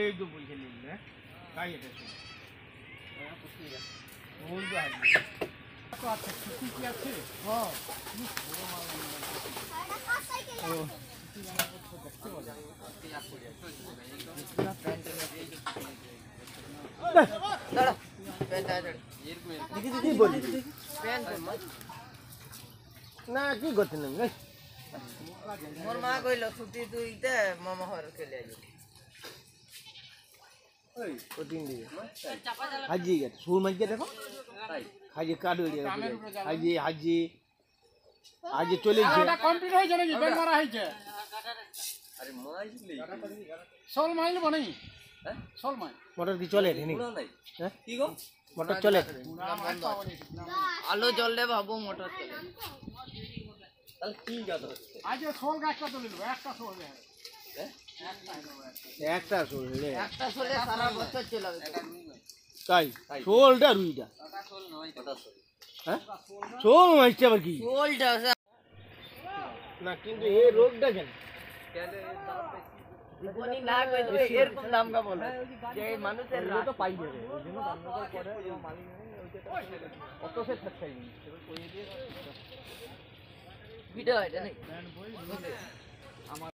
এই তো বুঝে নিলে তাই এটা বল তো আজকে তো আচ্ছা ছুটি কি আছে হ্যাঁ ও না কি করছেন মোর মা কইল ছুটি তুইতে মামা ঘর চলে আইলো ওই প্রতিদিন দিবে হাজি গেছে সুর মাইকে দেখো হাজি কার্ড হয়ে গেছে হাজি হাজি হাজি চলে গেছে এটা কমপ্লিট হয়েছে নাকি বেল মারা হয়েছে আরে মাইলি সোল মাইল বনাই হ্যাঁ সোল মাইল মোটর কি চলে নি হ্যাঁ কি গো মোটর চলে আলো জ্বললে ভাবো মোটর চলে তাহলে কি জাদু হচ্ছে আজ সোল গাছটা তুলে নেব একটা সোল হ্যাঁ একটা সোল রে একটা সোলে সারা বছর চলবে তাই সোলটা রুইটা ওটা সোল নয় ওটা সোল হ্যাঁ সোল মাইছে আবার কি সোলটা না কিন্তু এই রোগটা কেন জীবনী না কই তো এরকম দাম কা বলে যে মানুষের রাত তো পাই যাবে ওইজন্য দাম করে ও মালিক ওইটা কত সে থাকছাই এবার কই দিয়ে ভিডিও এটা নেই আমার